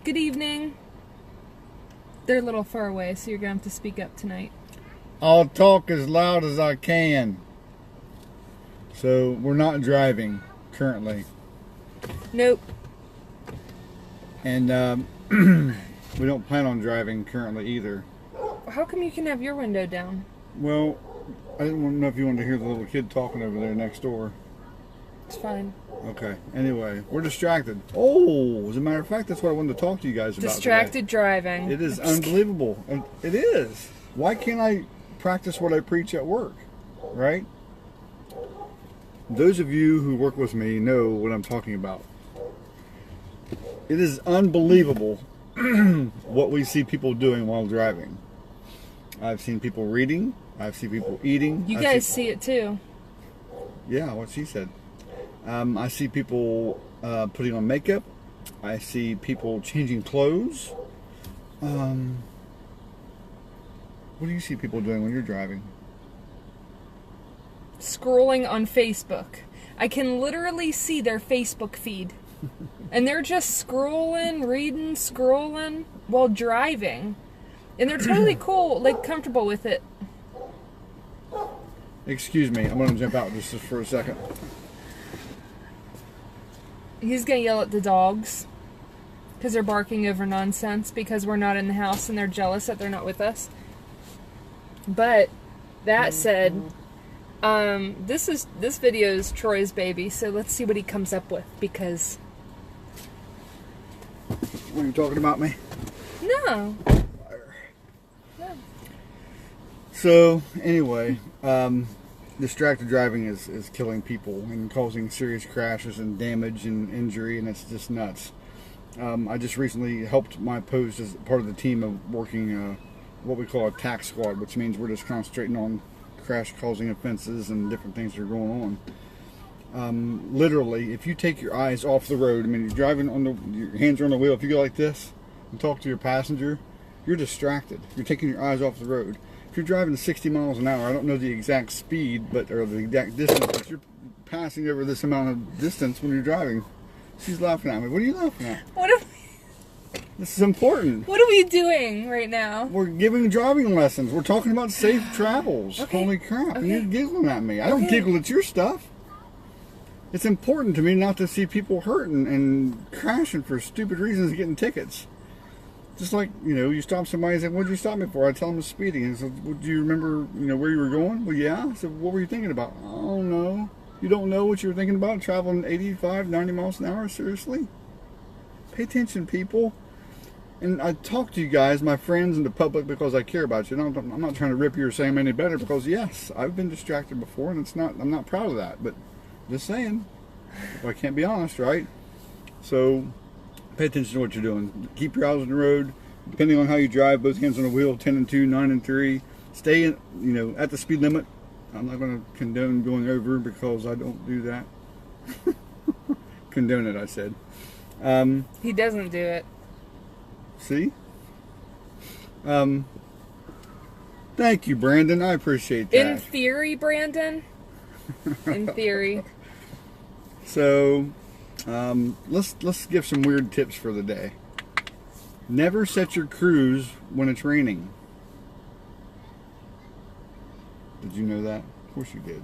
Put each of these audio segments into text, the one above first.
Good evening. They're a little far away, so you're going to have to speak up tonight. I'll talk as loud as I can. So, we're not driving currently. Nope. And we don't plan on driving currently either. How come you can have your window down? Well, I didn't know if you wanted to hear the little kid talking over there next door. It's fine. Okay. Anyway, we're distracted. Oh, as a matter of fact, that's what I wanted to talk to you guys about. Distracted driving. It is unbelievable. It is. Why can't I practice what I preach at work? Right? Those of you who work with me know what I'm talking about. It is unbelievable what we see people doing while driving. I've seen people reading. I've seen people eating. You guys see it too. Yeah, what she said. I see people putting on makeup. I see people changing clothes. What do you see people doing when you're driving? Scrolling on Facebook. I can literally see their Facebook feed. And they're just scrolling, reading, scrolling while driving. And they're totally cool, like comfortable with it. Excuse me, I'm going to jump out just for a second. He's going to yell at the dogs because they're barking over nonsense because we're not in the house and they're jealous that they're not with us. But that said, this video is Troy's baby, so let's see what he comes up with because... Were you talking about me? No. So, anyway, distracted driving is killing people and causing serious crashes and damage and injury, and it's just nuts. I just recently helped my post as part of the team of working what we call a tax squad, which means we're just concentrating on crash-causing offenses and different things that are going on. Literally, if you take your eyes off the road, I mean, you're driving your hands are on the wheel, if you go like this and talk to your passenger, you're distracted. You're taking your eyes off the road. If you're driving 60 miles an hour, I don't know the exact speed, or the exact distance, but you're passing over this amount of distance when you're driving. She's laughing at me. What are you laughing at? This is important. What are we doing right now? We're giving driving lessons. We're talking about safe travels. Okay. Holy crap. Okay. And you're giggling at me. I don't giggle at your stuff. It's important to me not to see people hurting and crashing for stupid reasons and getting tickets. Just like, you stop somebody and say, "What'd you stop me for?" I tell them it's speeding. And so, "Well, do you remember, where you were going?" "Well, yeah." I said, "What were you thinking about?" "Oh, no." "You don't know what you were thinking about? Traveling 85, 90 miles an hour? Seriously? Pay attention, people. And I talk to you guys, my friends, and the public because I care about you. I'm not trying to rip you or say I'm any better because, yes, I've been distracted before, and I'm not proud of that. But just saying, I can't be honest, right? So pay attention to what you're doing. Keep your eyes on the road. Depending on how you drive, both hands on the wheel, 10 and 2, 9 and 3. Stay at the speed limit. I'm not going to condone going over because I don't do that. Condone it, I said. He doesn't do it. See? Thank you, Brandon. I appreciate that. In theory, Brandon. In theory. So, let's give some weird tips for the day. Never set your cruise when it's raining. Did you know that? Of course you did.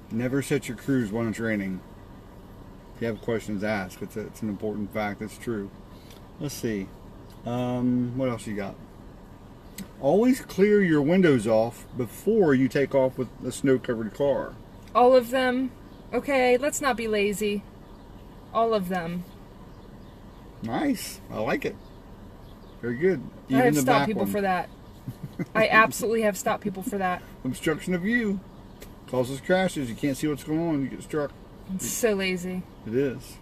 Never set your cruise when it's raining. If you have questions, ask. It's an important fact. It's true. Let's see. What else you got? Always clear your windows off before you take off with a snow-covered car. All of them. Okay, let's not be lazy. All of them. Nice. I like it. Very good. I have stopped people for that. I absolutely have stopped people for that. Obstruction of view causes crashes. You can't see what's going on. You get struck. It's so lazy. It is.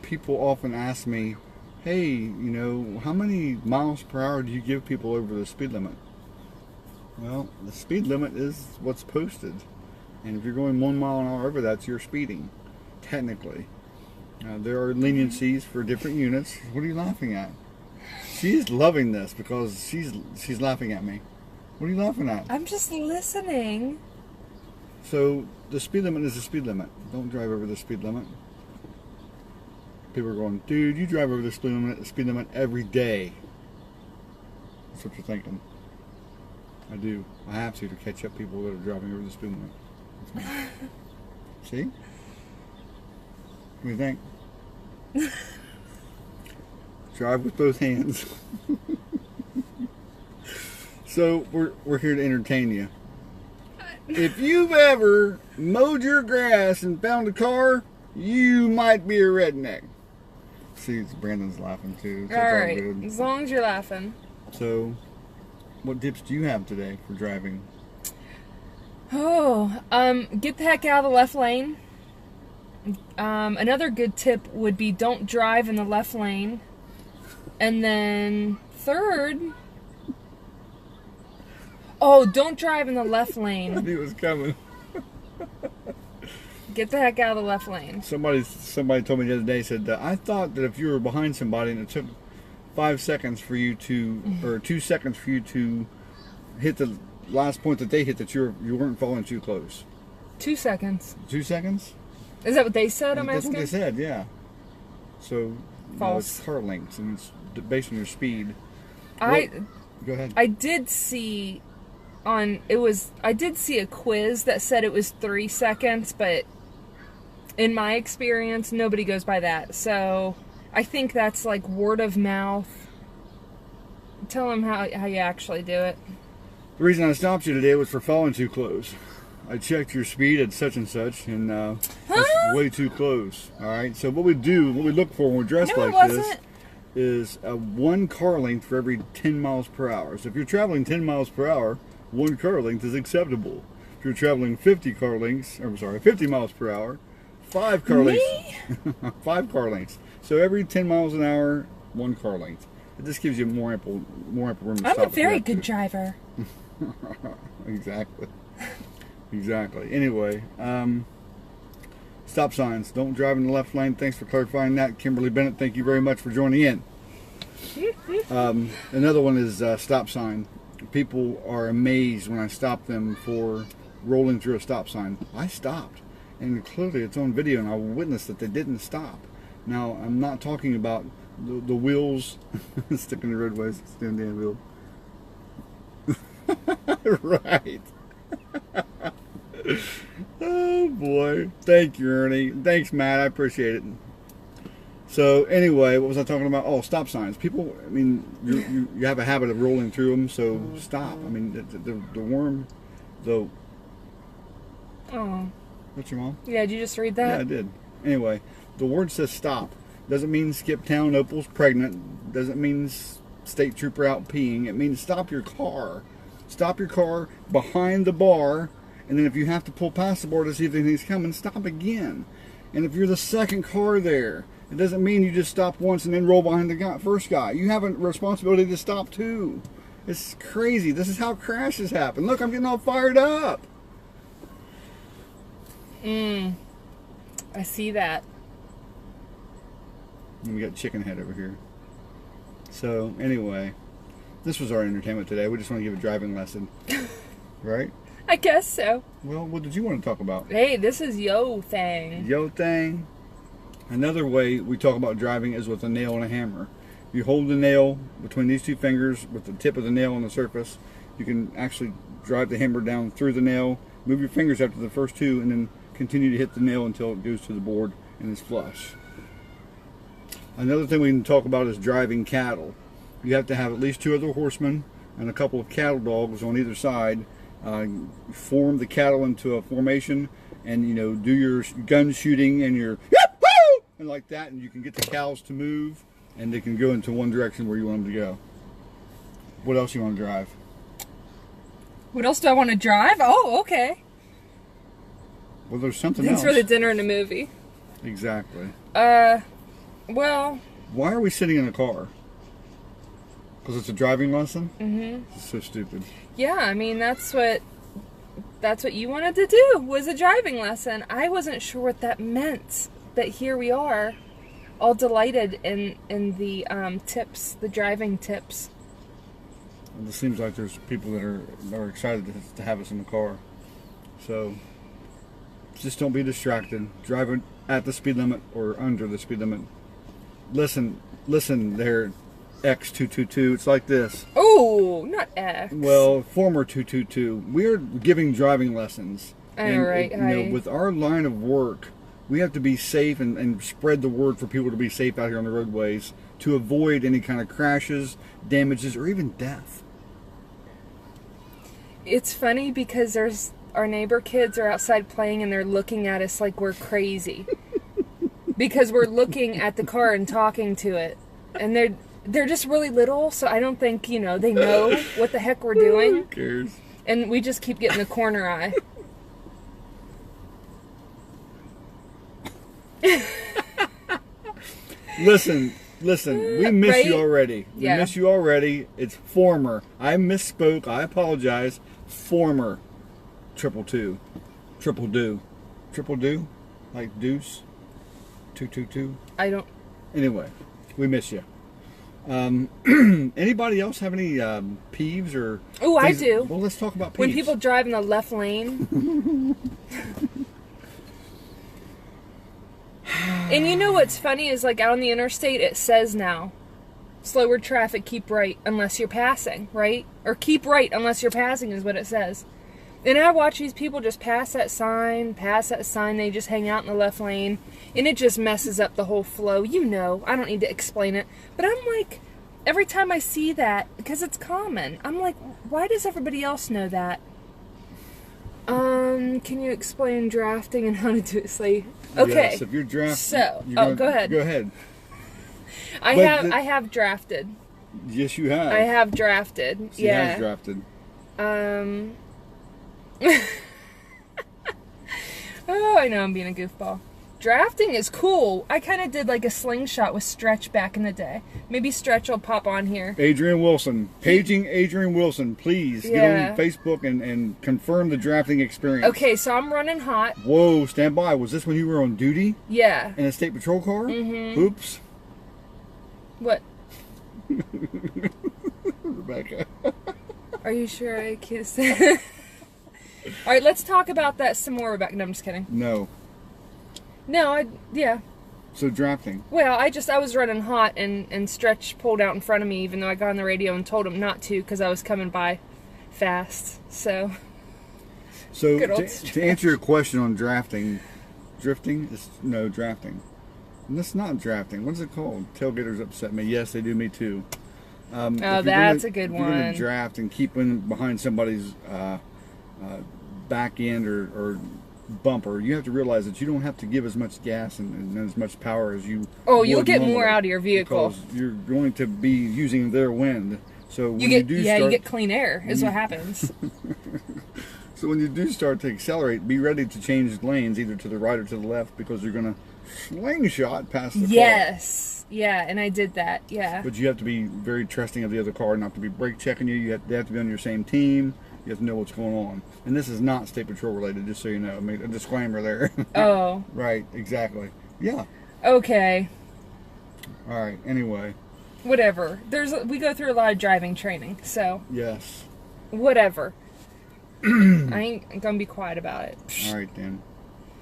People often ask me, "Hey, how many miles per hour do you give people over the speed limit?" Well, the speed limit is what's posted. And if you're going 1 mile an hour over, that's your speeding, technically. There are leniencies for different units. What are you laughing at? She's loving this because she's laughing at me. What are you laughing at? I'm just listening. So the speed limit is the speed limit. Don't drive over the speed limit. People are going, dude, you drive over the speed limit every day. That's what you're thinking. I do. I have to catch up people that are driving over the speed limit. See? What do you think? Drive with both hands. So we're here to entertain you. If you've ever mowed your grass and found a car, you might be a redneck. See, Brandon's laughing too. So all right, as long as you're laughing. So, what tips do you have today for driving? Oh, get the heck out of the left lane. Another good tip would be don't drive in the left lane. And then third, don't drive in the left I lane. knew it was coming. Get the heck out of the left lane. Somebody told me the other day, said, I thought that if you were behind somebody and it took 5 seconds for you to, or 2 seconds for you to hit the last point that they hit, that you weren't falling too close. 2 seconds. 2 seconds? Is that what they said? I'm That's asking. what they said, yeah. So, False. it's car lengths and it's based on your speed. Go ahead. I did see a quiz that said it was 3 seconds, but in my experience, nobody goes by that. So I think that's like word of mouth. Tell them how you actually do it. The reason I stopped you today was for falling too close. I checked your speed at such and such, and that's way too close. All right. So what we look for when we dress like this, is 1 car length for every 10 miles per hour. So if you're traveling 10 miles per hour, 1 car length is acceptable. If you're traveling 50 miles per hour, 5 car lengths. 5 car lengths. So every 10 miles an hour, 1 car length. It just gives you more ample room to stop. I'm a very good driver. Exactly. Anyway, stop signs. Don't drive in the left lane. Thanks for clarifying that, Kimberly Bennett. Thank you very much for joining in. Another one is stop sign. People are amazed when I stop them for rolling through a stop sign. I stopped, and clearly it's on video, and I witnessed that they didn't stop. Now, I'm not talking about the wheels sticking in the roadways, stand the wheel. Right. Oh boy. Thank you, Ernie. Thanks, Matt. I appreciate it. So anyway, what was I talking about? Oh, stop signs. People, I mean, you have a habit of rolling through them, so stop. I mean, the worm, Oh. What's your mom? Yeah, did you just read that? Yeah, I did. Anyway, the word says stop. Doesn't mean skip town, Opal's pregnant. Doesn't mean state trooper out peeing. It means stop your car. Stop your car behind the bar, and then if you have to pull past the bar to see if anything's coming, stop again. And if you're the second car there, it doesn't mean you just stop once and then roll behind the first guy. You have a responsibility to stop too. It's crazy. This is how crashes happen. Look, I'm getting all fired up. I see that. And we got chicken head over here. So anyway, this was our entertainment today. We just want to give a driving lesson. Right? I guess so. Well, what did you want to talk about? Hey, this is yo thing. Yo thing. Another way we talk about driving is with a nail and a hammer. You hold the nail between these 2 fingers with the tip of the nail on the surface. You can actually drive the hammer down through the nail, move your fingers after the first 2, and then continue to hit the nail until it goes to the board and is flush. Another thing we can talk about is driving cattle. You have to have at least 2 other horsemen and a couple of cattle dogs on either side. Form the cattle into a formation, and do your gun shooting and your yip-hoo! And like that, and you can get the cows to move, and they can go into one direction where you want them to go. What else you want to drive? What else do I want to drive? Oh, okay. Well, there's something Thanks else. for the dinner and a movie. Exactly. Well. Why are we sitting in a car? Because it's a driving lesson? Mm-hmm. It's so stupid. Yeah, I mean, that's what you wanted to do, was a driving lesson. I wasn't sure what that meant, but here we are, all delighted in the tips, the driving tips. It seems like there's people that are excited to have us in the car. So, just don't be distracted. Drive at the speed limit or under the speed limit. Listen there, X222. It's like this. Oh, not X. Well, former 222. We're giving driving lessons. I know, right? With our line of work, we have to be safe and spread the word for people to be safe out here on the roadways to avoid any kind of crashes, damages, or even death. It's funny because our neighbor kids are outside playing and they're looking at us like we're crazy. Because we're looking at the car and talking to it. And they're just really little, so I don't think, they know what the heck we're doing. Who cares? And we just keep getting the corner eye. Listen, we miss Right? you already. We Yeah. miss you already. It's former. I misspoke. I apologize. Former 222. Triple do? Like deuce? 222? I don't... Anyway, we miss you. Anybody else have any peeves or... Oh, I things- do. Well, let's talk about peeves. When people drive in the left lane. And you know what's funny is, like, out on the interstate, it says now, slower traffic, keep right unless you're passing, right? Or keep right unless you're passing is what it says. And I watch these people just pass that sign, they just hang out in the left lane, and it just messes up the whole flow. I don't need to explain it. But I'm like, every time I see that, because it's common, I'm like, why does everybody else know that? Can you explain drafting and how to do it? Okay. Yes, if you're drafting... So, go ahead. Go ahead. I have drafted. Yes, you have. I have drafted. She has drafted. Oh, I know I'm being a goofball. Drafting is cool. I kind of did like a slingshot with Stretch back in the day. Maybe Stretch will pop on here. Adrian Wilson. Paging Adrian Wilson. Please get on Facebook and confirm the drafting experience. Okay, so I'm running hot. Whoa, stand by. Was this when you were on duty? Yeah. In a state patrol car? Mm-hmm. Oops. What? Rebecca. Are you sure I can't say? All right, let's talk about that some more, Rebecca. No, I'm just kidding. No. No, yeah. So drafting. Well, I was running hot and Stretch pulled out in front of me, even though I got on the radio and told him not to because I was coming by fast. So to answer your question on drafting, drafting. And that's not drafting. What's it called? Tailgaters upset me. Yes, they do me too. That's a good If you're going one. to draft and keep in behind somebody's back end or bumper, you have to realize that you don't have to give as much gas and as much power as you. Oh, you'll would get normally, more out of your vehicle. because you're going to be using their wind. So when You you get clean air is what happens. So when you do start to accelerate, be ready to change lanes either to the right or to the left because you're going to slingshot past the car. Yes. Yeah, and I did that. Yeah. But you have to be very trusting of the other car, not to be brake checking you. They have to be on your same team. You have to know what's going on. And this is not State Patrol related, just so you know. I mean, a disclaimer there. Oh. Right, exactly. Yeah. Okay. All right, anyway. Whatever. We go through a lot of driving training, so Yes. whatever. I ain't gonna be quiet about it. All right, then.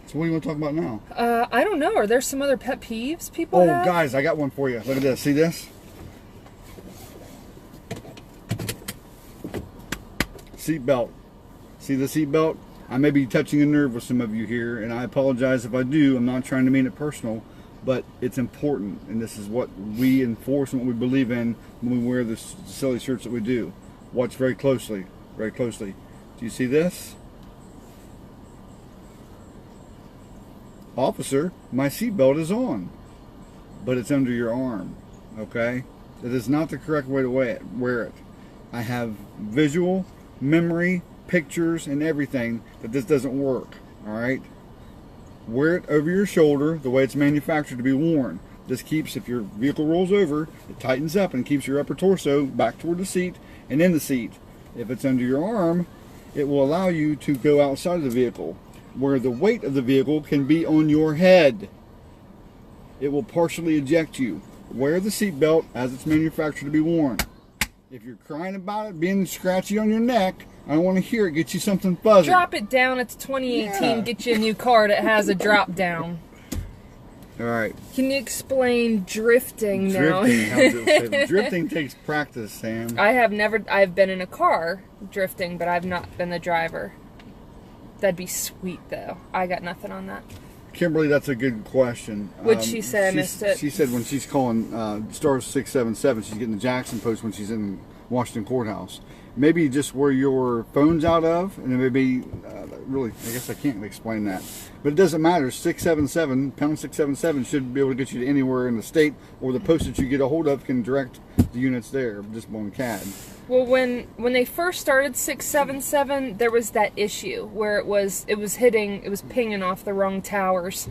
So what do you want to talk about now? I don't know. Are there some other pet peeves people Oh, have? guys, I got one for you. Look at this. See this? Seatbelt. See the seatbelt? I may be touching a nerve with some of you here, and I apologize if I do. I'm not trying to mean it personal, but it's important, and this is what we enforce and what we believe in when we wear the silly shirts that we do. Watch very closely. Very closely. Do you see this? Officer, my seatbelt is on, but it's under your arm, okay? That is not the correct way to wear it. I have visual, memory, pictures, and everything that this doesn't work, all right? Wear it over your shoulder the way it's manufactured to be worn. This keeps, if your vehicle rolls over, it tightens up and keeps your upper torso back toward the seat and in the seat. If it's under your arm, it will allow you to go outside of the vehicle, where the weight of the vehicle can be on your head. It will partially eject you. Wear the seatbelt as it's manufactured to be worn. If you're crying about it being scratchy on your neck, I don't want to hear it. Get you something fuzzy. Drop it down. It's 2018. Yeah. Get you a new car that has a drop down. All right. Can you explain drifting now? Drifting takes practice, Sam. I've been in a car drifting, but I've not been the driver. That'd be sweet, though. I got nothing on that. Kimberly, that's a good question. What'd she say? I missed it. She said when she's calling star 677, she's getting the Jackson Post when she's in Washington Courthouse. Maybe just where your phone's out of, and then maybe, really, I guess I can't explain that. But it doesn't matter. 677, pound 677 should be able to get you to anywhere in the state, or the post that you get a hold of can direct the units there, just on CAD. Well, when they first started 677, there was that issue where it was pinging off the wrong towers.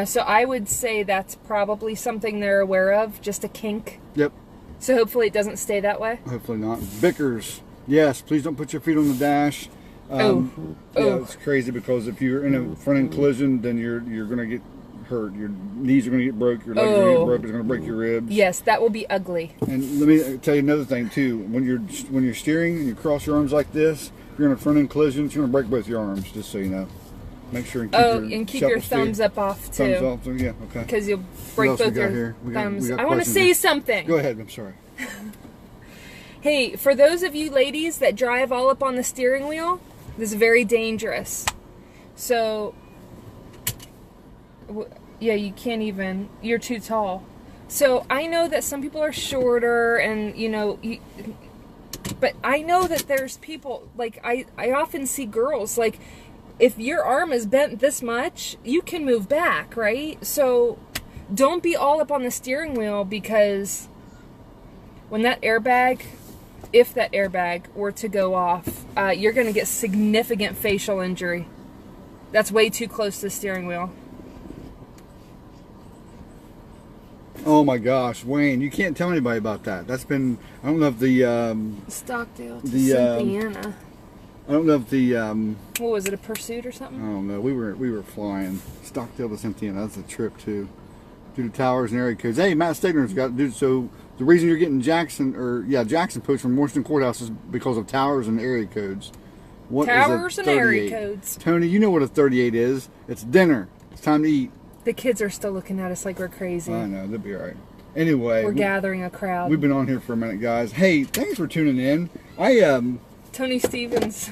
So I would say that's probably something they're aware of, just a kink. Yep. So hopefully it doesn't stay that way. Hopefully not. Vickers, yes, please don't put your feet on the dash. Yeah, it's crazy because if you're in a front end collision, then you're going to get hurt. Your knees are going to get broke. Your legs are going to get broke. It's going to break your ribs. Yes, that will be ugly. And let me tell you another thing too. When you're steering and you cross your arms like this, if you're in a front end collision, it's going to break both your arms. Just so you know. Make sure and keep your thumbs up off too. Thumbs off, yeah, okay. Because you'll break both your thumbs. I want to say something. Go ahead. I'm sorry. Hey, for those of you ladies that drive all up on the steering wheel, this is very dangerous. So, yeah, you can't even. You're too tall. So I know that some people are shorter, and but I know that there's people like I often see girls like. If your arm is bent this much, you can move back, right? So don't be all up on the steering wheel, because when that airbag, if that airbag were to go off, you're going to get significant facial injury. That's way too close to the steering wheel. Oh my gosh, Wayne, you can't tell anybody about that. That's been, I don't know if the Stockdale to Cynthiana. I don't know if the what was it, a Pursuit or something? I don't know. We were flying Stockdale to Cynthiana. That's a trip too, through the towers and area codes. Hey, Matt Stegner's got to do so. The reason you're getting Jackson Post from Washington Courthouse is because of towers and area codes. What towers and area codes. Tony, you know what a 38 is? It's dinner. It's time to eat. The kids are still looking at us like we're crazy. I know, they'll be all right. Anyway, we're gathering a crowd. We've been on here for a minute, guys. Hey, thanks for tuning in. Tony Stevens.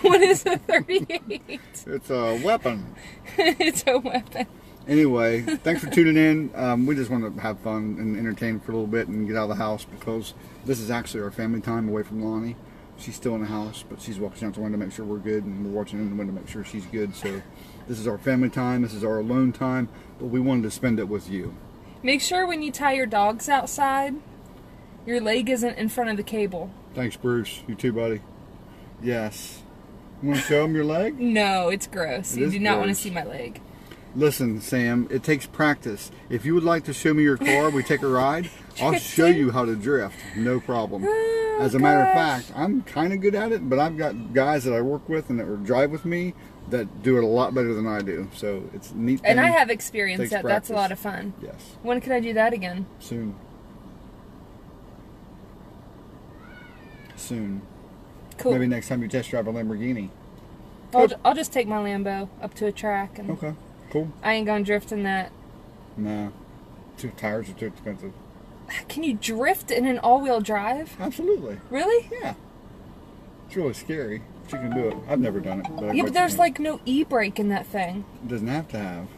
What is a 38? It's a weapon. It's a weapon. Anyway, thanks for tuning in. We just want to have fun and entertain for a little bit and get out of the house, because this is actually our family time away from Lonnie. She's still in the house, but she's walking out the window to make sure we're good, and we're watching in the window to make sure she's good. So this is our family time. This is our alone time, but we wanted to spend it with you. Make sure when you tie your dogs outside, your leg isn't in front of the cable. Thanks, Bruce. You too, buddy. Yes. You want to show them your leg? No, it's gross. You do not want to see my leg. Listen, Sam, it takes practice. If you would like to show me your car, we take a ride, I'll show you how to drift. No problem. As a matter of fact, I'm kind of good at it, but I've got guys that I work with and that drive with me that do it a lot better than I do. So it's a neat thing. And I have experience that. That's a lot of fun. Yes. When can I do that again? Soon. Cool. Maybe next time you test drive a Lamborghini. I'll just take my Lambo up to a track. And okay, cool. I ain't gonna drift in that. Nah. Tires are too expensive. Can you drift in an all-wheel drive? Absolutely. Really? Yeah. It's really scary, but you can do it. I've never done it. But there's like no e-brake in that thing. It doesn't have to have.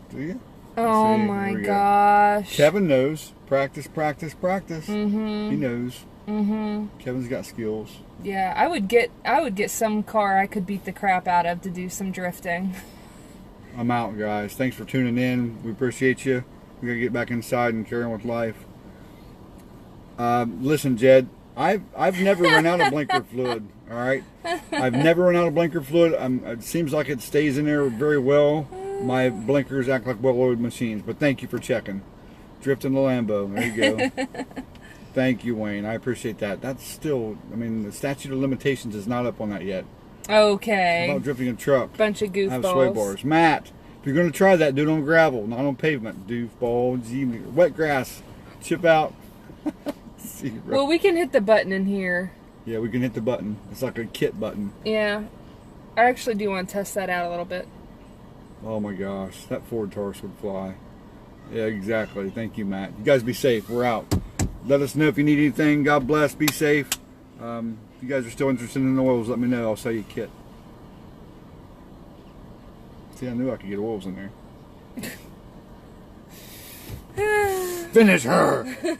Do you? Oh my gosh. Kevin knows. Practice, practice, practice. Mm-hmm. He knows. Mm-hmm. Kevin's got skills. Yeah, I would get some car I could beat the crap out of to do some drifting. I'm out, guys. Thanks for tuning in. We appreciate you. We gotta get back inside and carry on with life. Listen, Jed, I've never run out of blinker fluid. All right, I've never run out of blinker fluid. It seems like it stays in there very well. My blinkers act like well-oiled machines. But thank you for checking. Drifting the Lambo. There you go. Thank you, Wayne. I appreciate that. That's still, I mean, the statute of limitations is not up on that yet. Okay. About drifting a truck. Bunch of goofballs. I have sway bars. Matt, if you're going to try that, do it on gravel, not on pavement. Doofball, wet grass, chip out. Well, we can hit the button in here. Yeah, we can hit the button. It's like a kit button. Yeah. I actually do want to test that out a little bit. Oh my gosh, that Ford Taurus would fly. Yeah, exactly. Thank you, Matt. You guys be safe. We're out. Let us know if you need anything. God bless. Be safe. If you guys are still interested in oils, let me know. I'll sell you a kit. See, I knew I could get oils in there. Finish her!